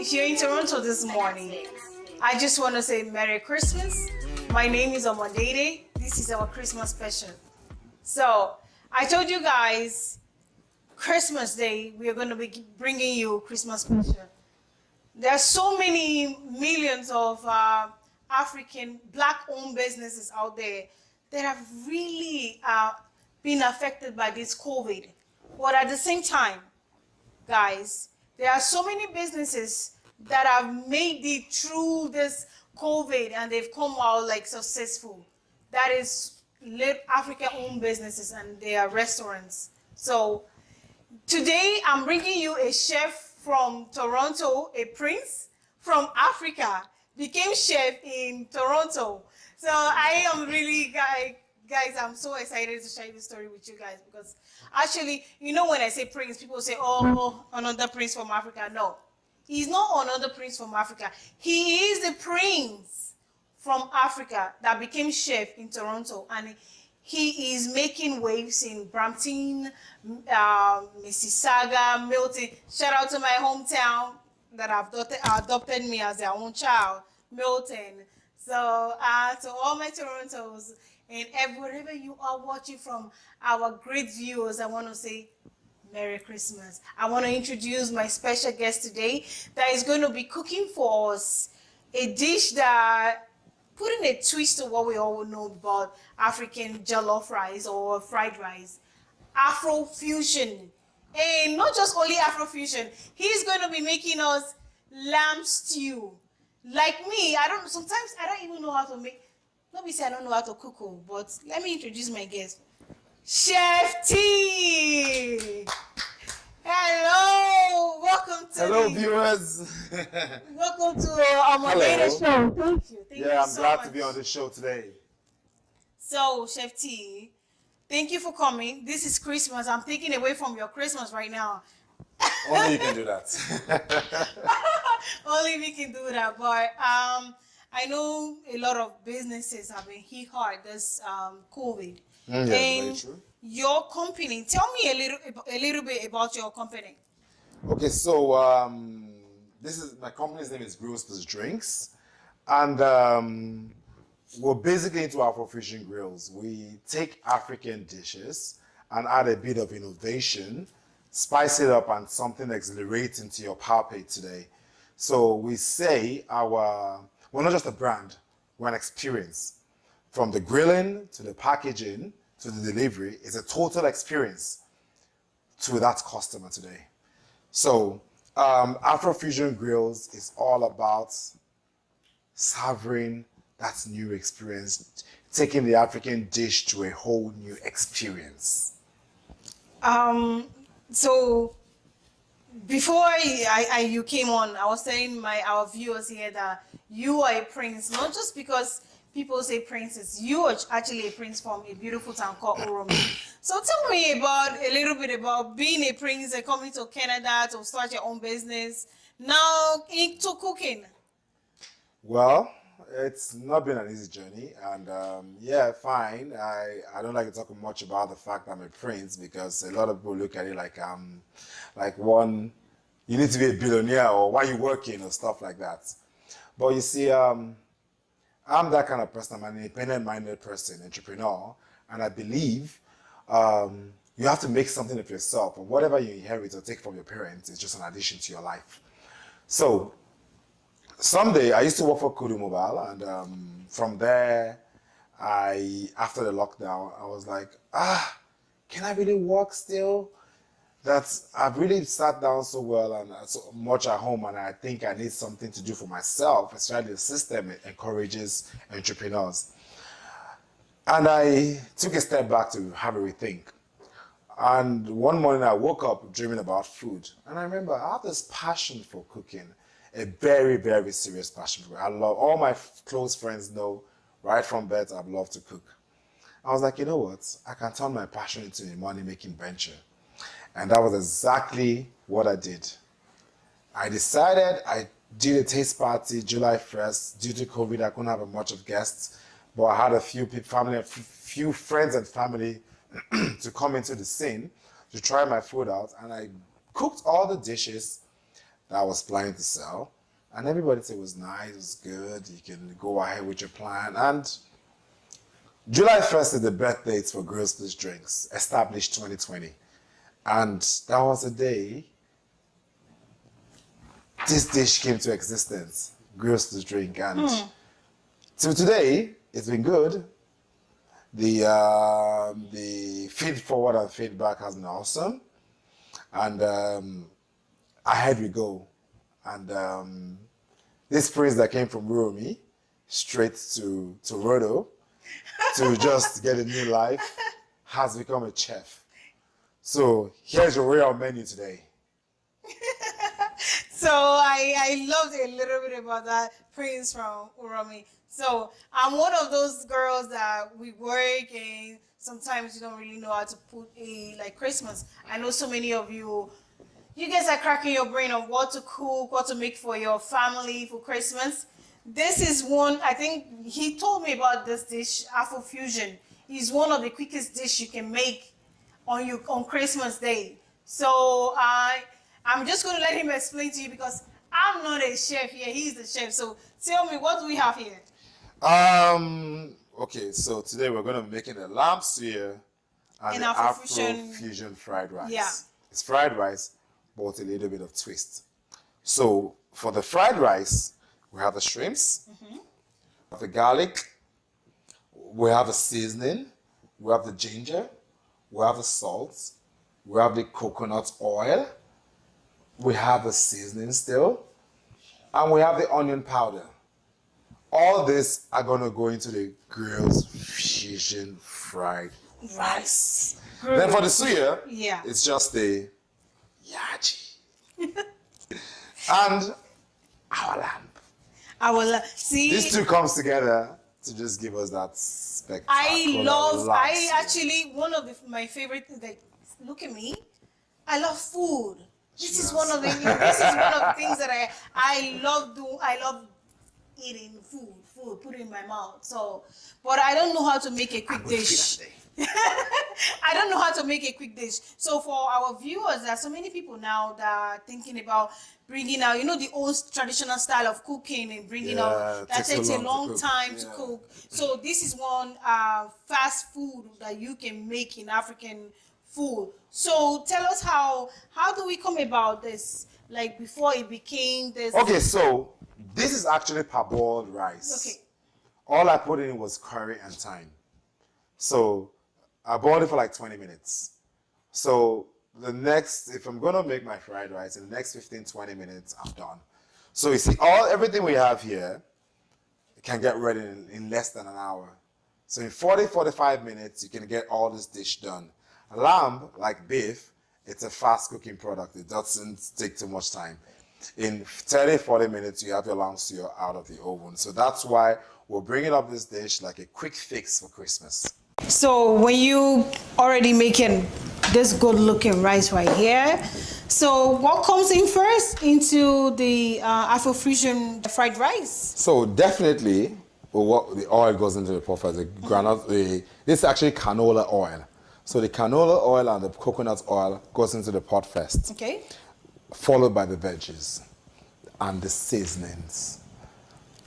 If you're in Toronto this morning, I just want to say Merry Christmas. My name is Omon Edede. This is our Christmas special. So, I told you guys, Christmas Day, we are going to be bringing you Christmas special. There are so many millions of African Black-owned businesses out there that have really been affected by this COVID. But at the same time, guys, there are so many businesses that have made it through this COVID and they've come out like successful. That is African-owned businesses and they are restaurants. So today I'm bringing you a chef from Toronto, a prince from Africa, became chef in Toronto. So I am really, guys, I'm so excited to share this story with you guys because actually, you know, when I say prince, people say, oh, another prince from Africa. No, he's not another prince from Africa. He is the prince from Africa that became chef in Toronto, and he is making waves in Brampton, Mississauga, Milton. Shout out to my hometown that have adopted me as their own child, Milton. So to all my Torontos and wherever you are watching from, our great viewers, I want to say Merry Christmas. I want to introduce my special guest today that is going to be cooking for us a dish that putting a twist to what we all know about African jollof rice or fried rice, Afro-fusion. And not just only Afro-fusion, he's going to be making us lamb stew. Like me, sometimes I don't even know how to make, let me say I don't know how to cook, but let me introduce my guest. Chef T! Hello! Welcome to Hello, viewers. Welcome to Omon Edede show. Thank you. Thank you I'm so glad much. to be on the show today. So, Chef T, thank you for coming. This is Christmas. I'm taking away from your Christmas right now. Only you can do that. Only we can do that. But I know a lot of businesses have been hit hard this COVID. Yeah, very true. Your company, tell me a little bit about your company. Okay, so my company's name is Grills Plus Drinks, and we're basically into Afro-fusion grills. We take African dishes and add a bit of innovation, spice it up, and something exhilarating to your palate today. So we say we're not just a brand, we're an experience. From the grilling to the packaging to the delivery, it's a total experience to that customer today. So Afro-fusion grills is all about savoring that new experience, taking the African dish to a whole new experience. So before you came on, I was telling our viewers here that you are a prince, not just because people say princess. You are actually a prince from a beautiful town called Oromi. So tell me a little bit about being a prince and coming to Canada to start your own business, now into cooking. Well, it's not been an easy journey, and yeah, fine. I don't like to talk much about the fact I'm a prince because a lot of people look at it like you need to be a billionaire or why you working or stuff like that. But you see, I'm that kind of person. I'm an independent-minded person, entrepreneur, and I believe you have to make something of yourself. And whatever you inherit or take from your parents is just an addition to your life. So someday, I used to work for Kudu Mobile, and from there, after the lockdown, I was like, can I really work still? I've really sat down so well and so much at home, and I think I need something to do for myself, especially the system encourages entrepreneurs. And I took a step back to have a rethink. And one morning I woke up dreaming about food. And I remember I have this passion for cooking, a very, very serious passion for it. All my close friends know right from birth I've loved to cook. I was like, you know what? I can turn my passion into a money-making venture. And that was exactly what I did. I did a taste party July 1st. Due to COVID, I couldn't have much of guests, but I had a few friends and family to come into the scene to try my food out. And I cooked all the dishes that I was planning to sell. And everybody said it was nice, it was good, you can go ahead with your plan. And July 1st is the birth date for Girls Plus Drinks, established 2020. And that was the day this dish came to existence, Girls Plus Drink. And till today, it's been good. The feed forward and feedback has been awesome. And ahead we go. And this prince that came from Uromi straight to Rodo to just get a new life has become a chef. So here's your real menu today. So I loved a little bit about that prince from Uromi. So I'm one of those girls that we work and sometimes you don't really know how to put a like Christmas. I know so many of you guys are cracking your brain on what to cook, what to make for your family for Christmas. This is one, I think he told me about this dish, Afrofusion. It's one of the quickest dish you can make on Christmas Day. So I'm just going to let him explain to you because I'm not a chef here, he's the chef. So tell me, what do we have here? Okay, so today we're going to be making a lamb suya and an Afrofusion fried rice. Yeah. It's fried rice, but with a little bit of twist. So for the fried rice, we have the shrimps, the garlic, we have the seasoning, we have the ginger, we have the salt, we have the coconut oil, we have the seasoning still, and we have the onion powder. All this are gonna go into the Girls Fusion fried rice. Then for the suya, it's just the yachi and our lamb. See, these two comes together to just give us that spectacular. One of my favorite things. Like, look at me, I love food. This is one of the things that I love doing. I love eating food, put it in my mouth. So, but I don't know how to make a quick dish. I don't know how to make a quick dish. So for our viewers, there are so many people now that are thinking about bringing out, the old traditional style of cooking and bringing out, that takes a long time to cook. So this is one fast food that you can make in African food. So tell us how do we come about this? Like before it became this. Okay, so this is actually parboiled rice. Okay. All I put in was curry and thyme. So I boiled it for like 20 minutes. So if I'm gonna make my fried rice, in the next 15-20 minutes, I'm done. So you see, everything we have here can get ready in less than an hour. So in 40-45 minutes, you can get all this dish done. Lamb, like beef, it's a fast cooking product. It doesn't take too much time. In 30-40 minutes, you have your lamb suya out of the oven. So that's why we're bringing up this dish like a quick fix for Christmas. So when you already making this good looking rice right here, so what comes in first into the Afrofusion fried rice? So definitely, what the oil goes into the pot first. The granite, this is actually canola oil. So the canola oil and the coconut oil goes into the pot first. Okay. Followed by the veggies and the seasonings.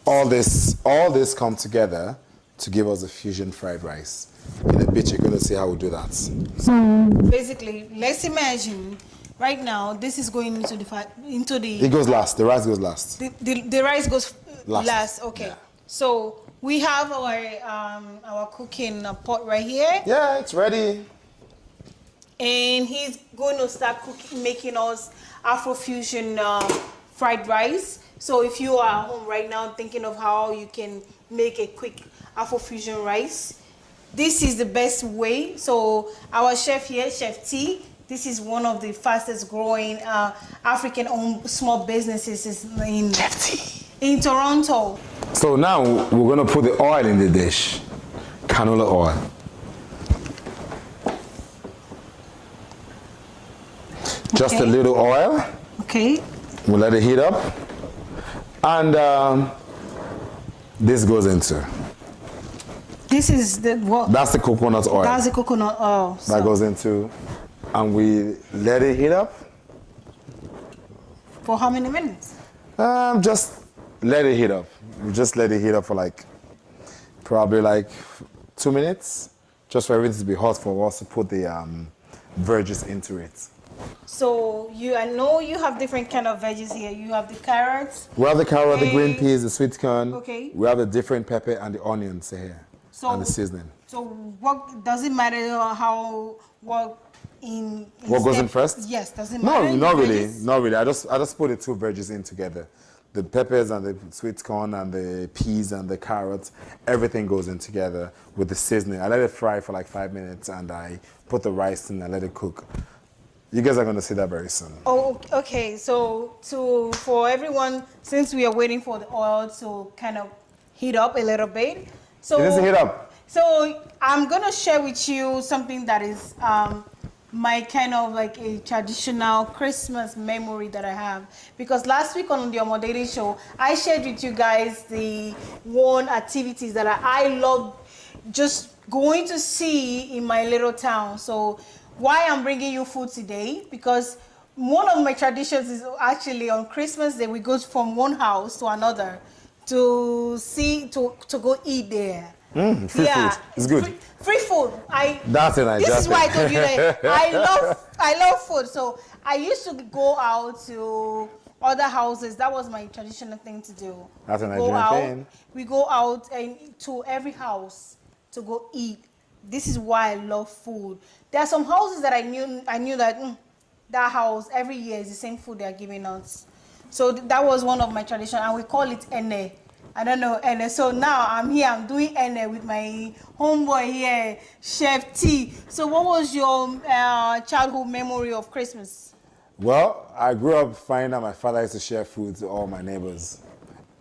All this come together to give us a fusion fried rice. In a bit, you're going to see how we do that. So basically, let's imagine right now this is going into the. It goes last. The rice goes last. The rice goes last. Okay. Yeah. So we have our cooking pot right here. Yeah, it's ready. And he's going to start making us Afrofusion fried rice. So if you are at home right now thinking of how you can make a quick Afrofusion rice, this is the best way. So our chef here, Chef T, this is one of the fastest growing African-owned small businesses in Toronto. So now we're going to put the oil in the dish, canola oil. Just a little oil. Okay. We'll let it heat up. And this goes into. This is what? That's the coconut oil. That's the coconut oil. That goes into. And we let it heat up. For how many minutes? Just let it heat up. Just let it heat up for like, probably like 2 minutes. Just for everything to be hot for us to put the veggies into it. So I know you have different kind of veggies here. You have the carrots. We have the carrot, the green peas, the sweet corn. Okay. We have the different pepper and the onions here. So, and the seasoning. So what does it matter how what goes in first? Yes, does it matter? No, not really. Not really. I just put the two veggies in together. The peppers and the sweet corn and the peas and the carrots, everything goes in together with the seasoning. I let it fry for like 5 minutes and I put the rice in and let it cook. You guys are going to see that very soon. Oh, okay. So for everyone, since we are waiting for the oil to kind of heat up a little bit. So it doesn't heat up. So I'm going to share with you something that is my kind of like a traditional Christmas memory that I have. Because last week on the Omon Edede show, I shared with you guys the one activities that I love just going to see in my little town. So why I'm bringing you food today, because one of my traditions is actually on Christmas Day, we go from one house to another to go eat there. Free food. It's good. Free food. That's it. This is why I told you that I love food. So I used to go out to other houses. That was my traditional thing to do. That's a Nigerian thing. We go out and to every house to go eat. This is why I love food. There are some houses that I knew that that house every year is the same food they are giving us. So that was one of my traditions, and we call it ene. I don't know ene. So now I'm here. I'm doing ene with my homeboy here, Chef T. So what was your childhood memory of Christmas? Well, I grew up finding out my father used to share food to all my neighbors.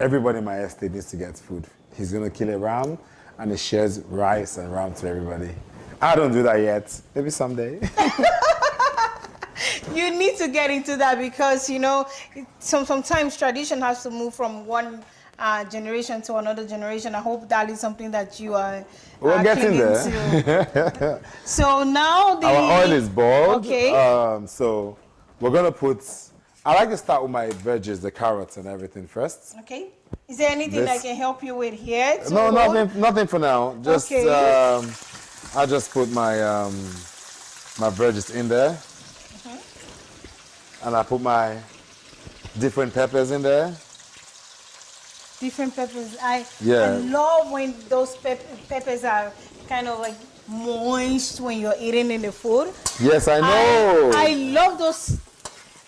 Everybody in my estate needs to get food. He's gonna kill a ram, and he shares rice and ram to everybody. I don't do that yet. Maybe someday. You need to get into that because, you know, sometimes tradition has to move from one generation to another generation. I hope that is something that you are We're getting there. To. So now our oil is boiled. Okay. So we're going to put, I like to start with my veggies, the carrots and everything first. Okay. Is there anything I can help you with here? No, nothing for now. Just okay. I just put my my veggies in there, and I put my different peppers in there. Different peppers. I love when those peppers are kind of like moist when you're eating in the food. Yes, I know. I love those.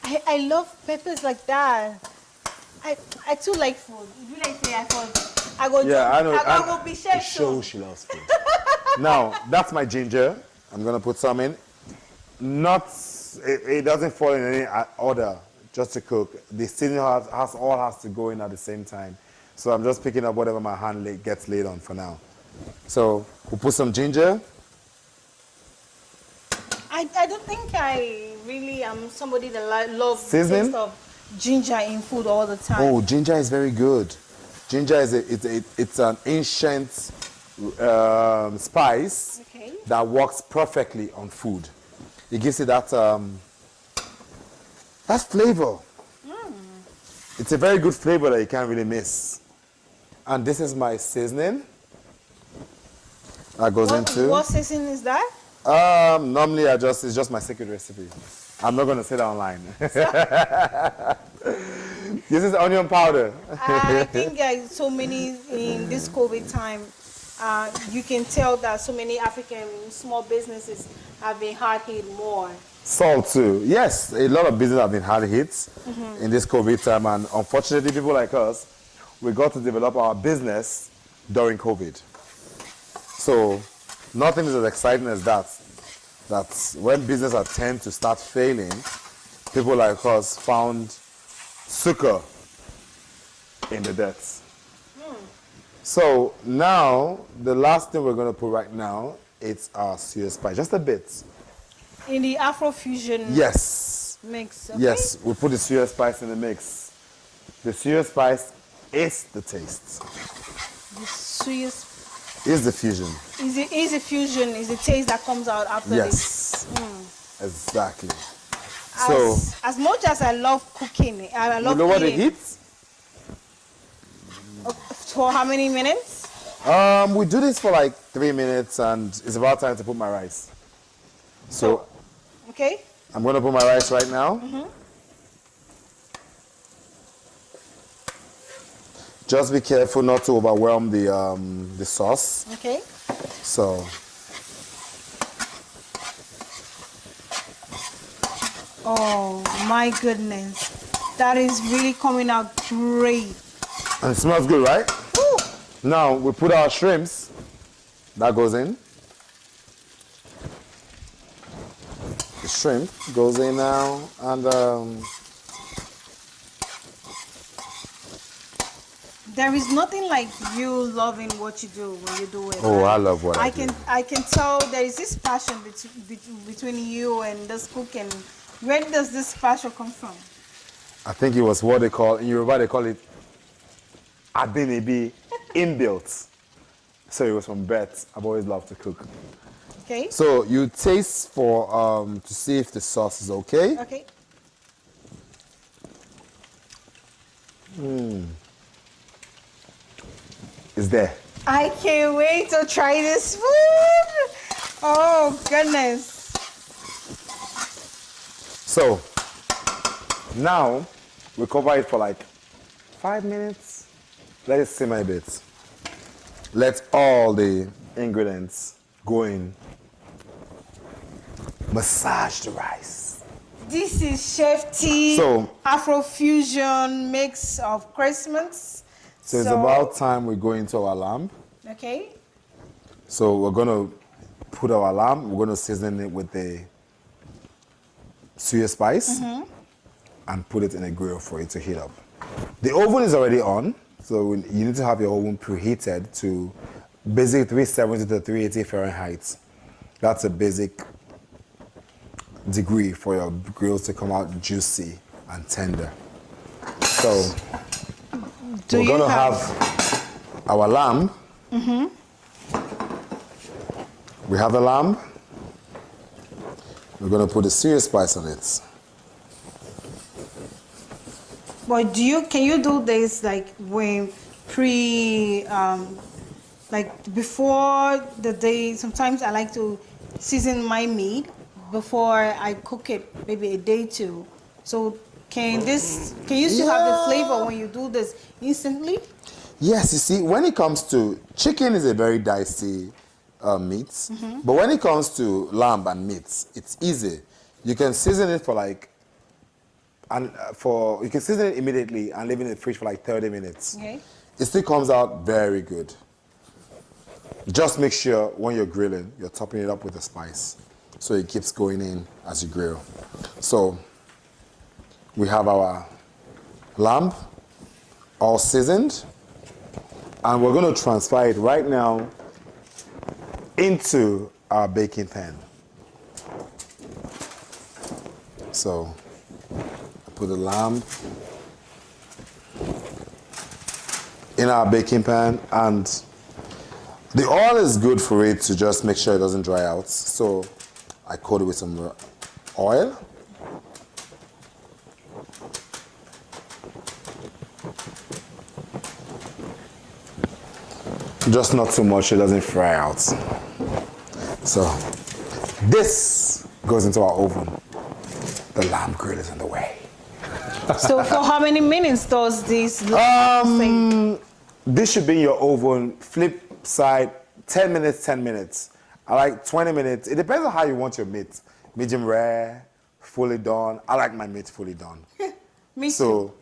I love peppers like that. I too like food. If you like say I go. Yeah, I know. I go be chef. Show she loves food. Now that's my ginger. I'm gonna put some in. It doesn't fall in any order. Just to cook. The seasoning has to go in at the same time. So I'm just picking up whatever my hand gets laid on for now. So we'll put some ginger. I don't think I really am somebody that loves the seasoning? taste of ginger in food all the time. Oh, ginger is very good. Ginger is it's an ancient spice that works perfectly on food. It gives it that flavor. It's a very good flavor that you can't really miss. And this is my seasoning. That goes into. What seasoning is that? Normally it's just my secret recipe. I'm not going to say that online. This is onion powder. I think so many in this COVID time, you can tell that so many African small businesses have been hard hit more. Salt too. Yes, a lot of business have been hard hit in this COVID time, and unfortunately people like us, we got to develop our business during COVID. So nothing is as exciting as that. That when businesses tend to start failing, people like us found succor in the debts. So now, the last thing we're going to put right now, it's our suya spice, just a bit. In the Afrofusion mix, okay? Yes, we put the suya spice in the mix. The suya spice is the taste. The suya spice. Is the fusion. Is the fusion, is the taste that comes out after this. Yes, exactly. So as much as I love cooking, I you love lower the eating. heat. For how many minutes? We do this for like 3 minutes, and it's about time to put my rice. So Okay. I'm gonna put my rice right now. Just be careful not to overwhelm the sauce. Okay. So Oh my goodness, that is really coming out great. and it smells good, right? Woo. Now we put our shrimps. That goes in. The shrimp goes in now, and There is nothing like you loving what you do when you do it. oh, right? I love what I do. I can tell there is this passion between you and this cooking. Where does this passion come from? I think it was what they call in Yoruba. They call it abinibi, inbuilt. So it was from birth. I've always loved to cook. Okay. So you taste for to see if the sauce is okay. Okay. It's there. I can't wait to try this food. Oh goodness. So now we cover it for like 5 minutes. Let it simmer a bit. Let all the ingredients go in. Massage the rice. This is Chef T So- Afrofusion mix of Christmas. So it's about time we go into our lamb. Okay. So we're gonna put our lamb. We're gonna season it with the suya spice and put it in a grill for it to heat up. The oven is already on, so you need to have your oven preheated to basic 370 to 380 Fahrenheit. That's a basic degree for your grills to come out juicy and tender. So Do we're you gonna have our lamb. We have the lamb. We're gonna put the suya spice on it. But can you do this like when like before the day? Sometimes I like to season my meat before I cook it, maybe a day two. So can you still have the flavor when you do this instantly? Yes, you see, when it comes to chicken, is a very dicey meat, but when it comes to lamb and meat, it's easy. You can season it for like, you can season it immediately and leave it in the fridge for like 30 minutes. Okay. It still comes out very good. Just make sure when you're grilling, you're topping it up with the spice, so it keeps going in as you grill. So we have our lamb all seasoned, and we're going to transfer it right now into our baking pan. So I put the lamb in our baking pan, and the oil is good for it to just make sure it doesn't dry out. So I coat it with some oil. Just not too much, it doesn't fry out. So this goes into our oven. The lamb grill is on the way. So for how many minutes does this thing? This should be in your oven, flip side, 10 minutes, 10 minutes. I like 20 minutes. It depends on how you want your meat. Medium rare, fully done. I like my meat fully done. Me too. So,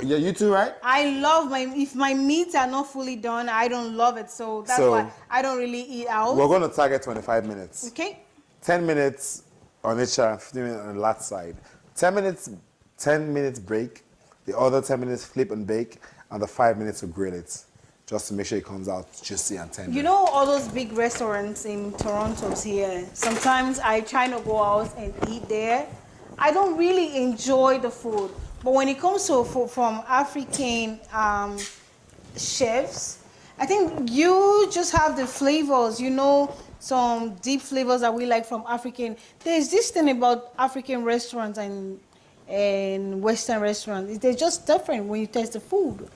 yeah, you too, right? I love if my meats are not fully done, I don't love it. So that's why I don't really eat out. We're going to target 25 minutes. Okay. 10 minutes on each side, 15 minutes on the last side. 10 minutes break. The other 10 minutes flip and bake, and the 5 minutes to grill it, just to make sure it comes out juicy and tender. You know all those big restaurants in Toronto's here. Sometimes I try to go out and eat there. I don't really enjoy the food, but when it comes to food from African chefs, I think you just have the flavors. You know, some deep flavors that we like from African. There's this thing about African restaurants and and Western restaurants? They're just different when you taste the food.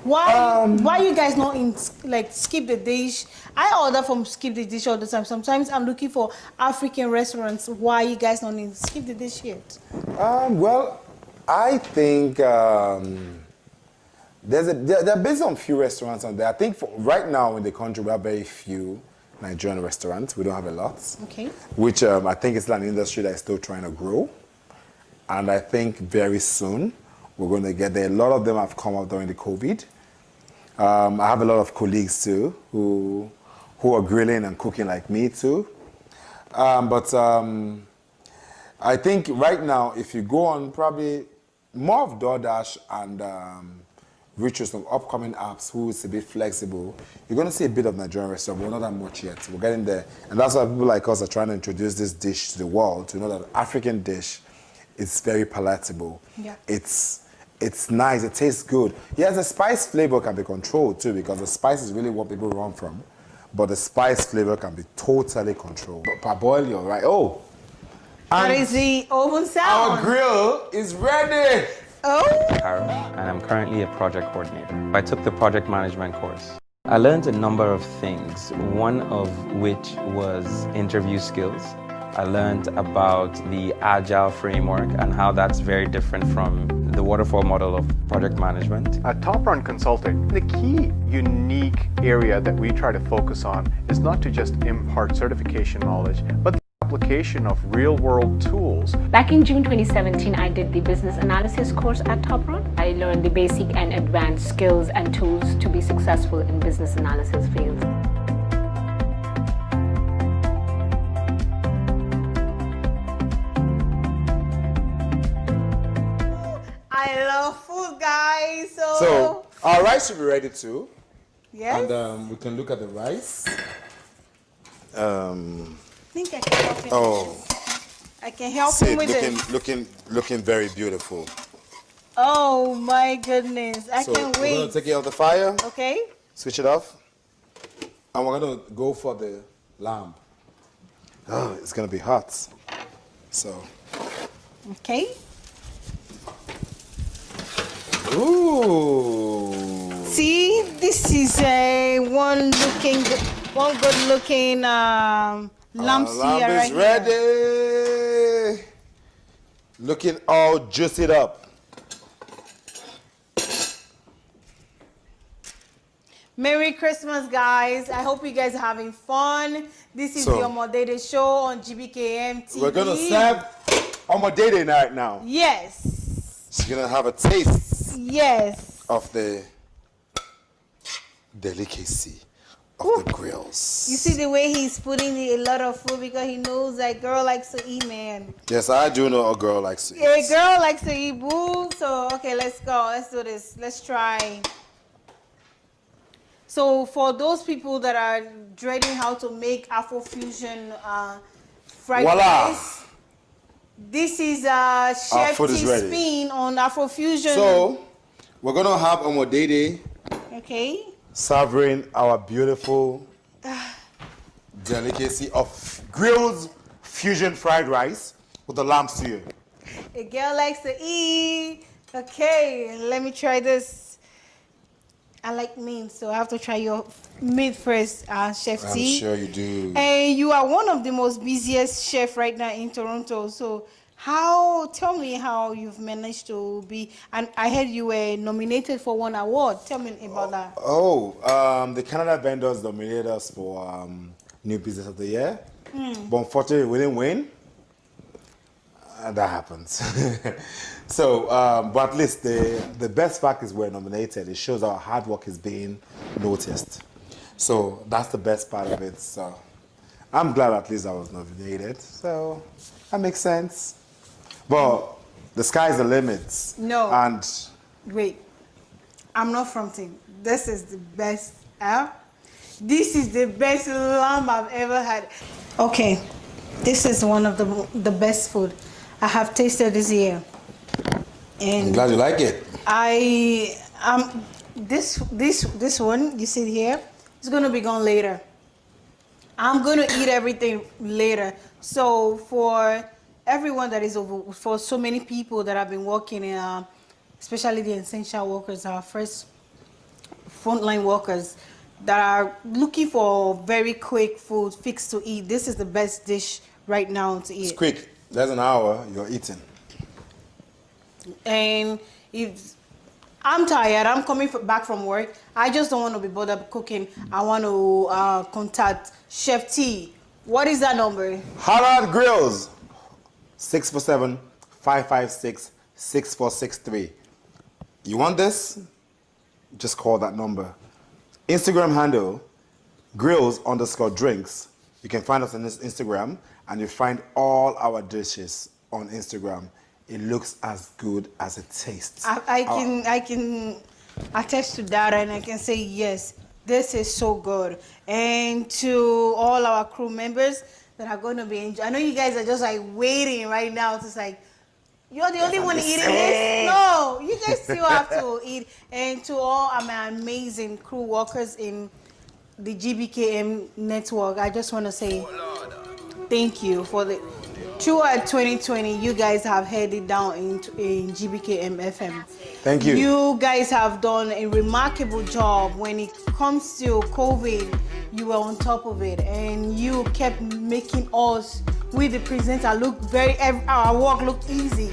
Why you guys not in like skip the dish? I order from skip the dish all the time. Sometimes I'm looking for African restaurants. Why you guys not in skip the dish yet? Well, I think there have been some few restaurants on there. I think right now in the country we have very few Nigerian restaurants. We don't have a lot. Okay. Which I think is an industry that is still trying to grow. And I think very soon we're going to get there. A lot of them have come up during the COVID. I have a lot of colleagues too who are grilling and cooking like me too. But I think right now, if you go on probably more of DoorDash and reach some upcoming apps who is a bit flexible, you're going to see a bit of Nigerian restaurant, but not that much yet. We're getting there. And that's why people like us are trying to introduce this dish to the world, to know that African dish is very palatable. Yeah. It's nice, it tastes good. Yes, the spice flavor can be controlled too, because the spice is really what people run from. But the spice flavor can be totally controlled. But parboil, you're right. Oh, That is the oven sound. our grill is ready. Oh. Carol, and I'm currently a project coordinator. I took the project management course. I learned a number of things, one of which was interview skills. I learned about the agile framework and how that's very different from the waterfall model of project management. At Top Run Consulting, the key unique area that we try to focus on is not to just impart certification knowledge, but the application of real-world tools. Back in June 2017, I did the business analysis course at Top Run. I learned the basic and advanced skills and tools to be successful in business analysis fields. I love food, guys. So our rice should be ready too. Yes. And we can look at the rice. I think I can help him. Oh, I can help see him it with it. looking very beautiful. Oh my goodness. I So can't we're wait. gonna take it off the fire, Okay. switch it off, and we're gonna go for the lamb. Oh, it's gonna be hot. So, Okay. ooh. See, this is one good looking lamb Lamb steer right is here. ready. Looking all juiced up. Merry Christmas, guys. I hope you guys are having fun. This is So- the Omon Edede show on GBKM TV. We're gonna serve Omon Edede night now. Yes. She's gonna have a taste Yes. of the delicacy of the grills. You see the way he's putting a lot of food because he knows that girl likes to eat, man. Yes, I do know a girl likes to eat. A girl likes to eat, boo. So, okay, let's go. Let's do this. Let's try. So, for those people that are dreading how to make Afrofusion fried Voila. rice, this is Chef food is T ready. spin on Afrofusion. So, we're gonna have Omon Edede Okay. serving our beautiful delicacy of grilled fusion fried rice with the lamb stew. A girl likes to eat. Okay, let me try this. I like meat, so I have to try your meat first, Chef I'm T. sure you do. And you are one of the most busiest chef right now in Toronto. So tell me how you've managed to be, and I heard you were nominated for one award. Tell me about that. Oh, the Canada vendors nominated us for New Business of the Year. But unfortunately, we didn't win. That happens. So, but at least the best fact is we're nominated. It shows our hard work is being noticed. So that's the best part of it. So I'm glad at least I was nominated. So that makes sense. But the sky's the limit. No. And Wait, I'm not fronting. This is the best. This is the best lamb I've ever had. Okay, this is one of the best food I have tasted this year. I'm And glad you like it. this one you see here, it's gonna be gone later. I'm gonna eat everything later. So for everyone that is over, for so many people that have been working in, especially the essential workers, our first frontline workers that are looking for very quick food, fix to eat. This is the best dish right now to eat. It's quick. Less than an hour, you're eating. And if I'm tired, I'm coming back from work, I just don't want to be bothered cooking. I want to contact Chef T. What is that number? Halal Grills, 647-556-6463. You want this? Just call that number. Instagram handle, grills_drinks. You can find us on this Instagram, and you find all our dishes on Instagram. It looks as good as it tastes. I can attest to that, and I can say yes, this is so good. And to all our crew members that are going to be enjoying, I know you guys are just like waiting right now. It's like, you're the only one eating this? No, you guys still have to eat. And to all my amazing crew workers in the GBKM network, I just want to say thank you for the throughout 2020. You guys have headed down in GBKM FM. Thank you. You guys have done a remarkable job when it comes to COVID. You were on top of it, and you kept making us, with the presenter, look our work look easy.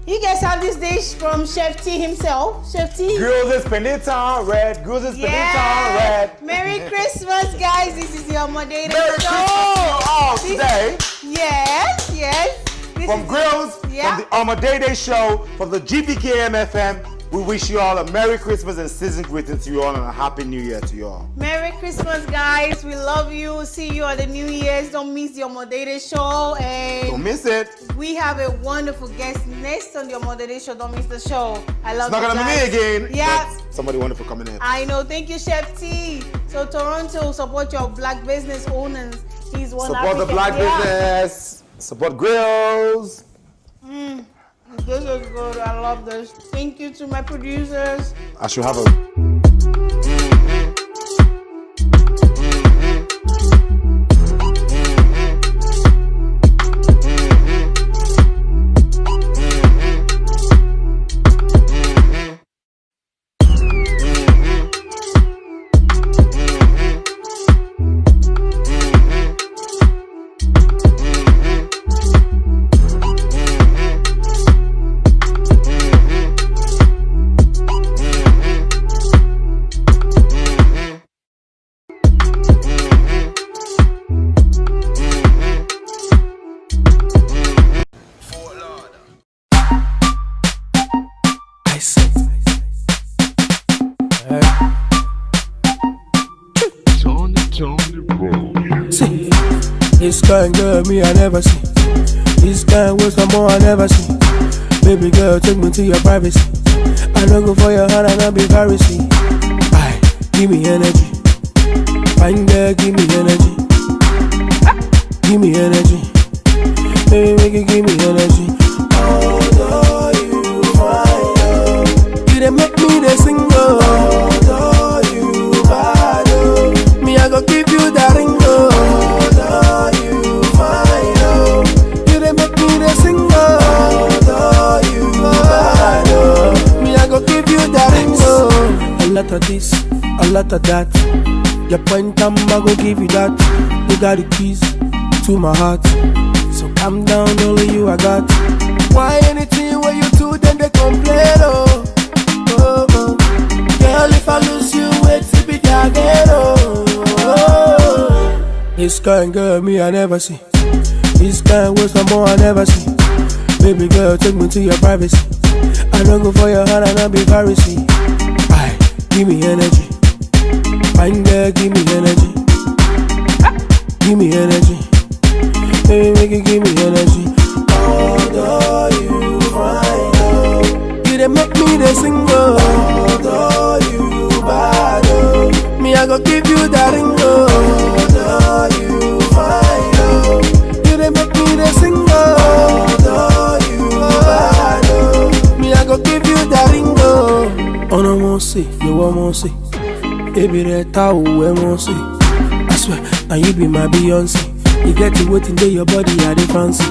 You guys have this dish from Chef T himself. Chef T. Grills is Penitown Red. Grills is Penitown Red. Merry Christmas, guys. This is your Omon Edede show. Today. Yes. From Grills, from the Omon Edede show, from the GBKM FM, we wish you all a Merry Christmas and season greetings to you all, and a Happy New Year to you all. Merry Christmas, guys. We love you. See you at the New Year's. Don't miss the Omon Edede show. And don't miss it. we have a wonderful guest next on the Omon Edede show. Don't miss the show. I love you. It's not going to be me again. Yeah. Somebody wonderful coming in. I know. Thank you, Chef T. So Toronto, support your black business owners. He's one Support the black business. Support Grills. This is good. I love this. Thank you to my producers. I should have a... This kind girl me I never see. This kind with some more I never see. Baby girl, take me to your privacy. I don't go for your heart and I'll be Pharisee. Aye, give me energy. Fine girl, give me energy. Give me energy. Baby, make it give me energy. Although you fine, you done make me the single. Although you bad, me I go give you that ring. Although you fine, you done make me the single. Although you bad, me I go give you that ring. A lot of this, a lot of that. Your point time I go give you that. You got the keys to my heart. So calm down, only you I got. Why anything when you do, then they complain, oh, oh, oh. Girl, if I lose you, wait to be again, oh, oh. This kind girl, me I never see. This kind with some more I never see. Baby girl, take me to your privacy. I don't go for your heart and I'll be Pharisee. Aye, give me energy. Fine girl, give me energy. Give me energy. Baby, make it give me energy. Although you fine, you done make me the single. Although you bad, me I go give you that ring. Although you fine, you done make me the single. Although you bad, me I go give you that ring. Oh no more say, you want more say. Baby, that how we want say. I swear, now you be my Beyonce. You get to wait until your body are the fancy.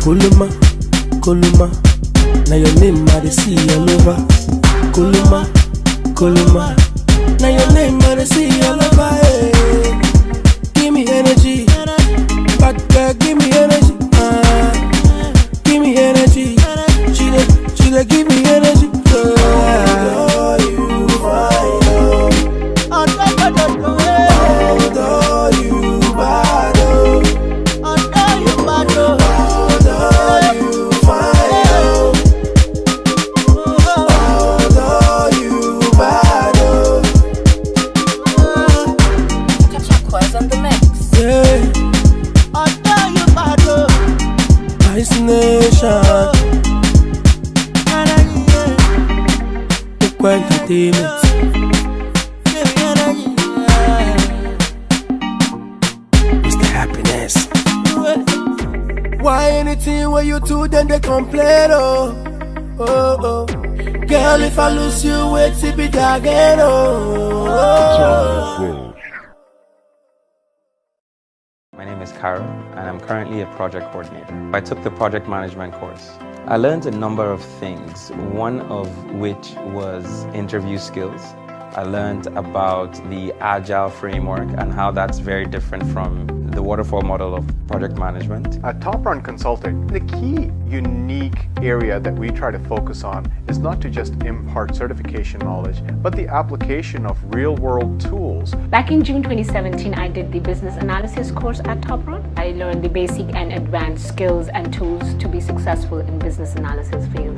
Kuluma, Kuluma. Now your name I dey see all over. Kuluma, Kuluma. Now your name I dey see all over. Hey. Give me energy, bad girl, give me energy. Give me energy. She dey give me energy. Although you fine, although you bad, although you fine, although you bad, Quiz on the mix. yeah. Although you bad, Ice Nation. Entertainment. Mr. Happiness. Why anything when you do, then they complain, oh, oh, oh. Girl, if I lose you, wait till be again, oh, oh. My name is Carol, and I'm currently a project coordinator. I took the project management course. I learned a number of things, one of which was interview skills. I learned about the agile framework and how that's very different from the waterfall model of project management. At Top Run Consulting, the key unique area that we try to focus on is not to just impart certification knowledge, but the application of real-world tools. Back in June 2017, I did the business analysis course at Top Run. I learned the basic and advanced skills and tools to be successful in business analysis field.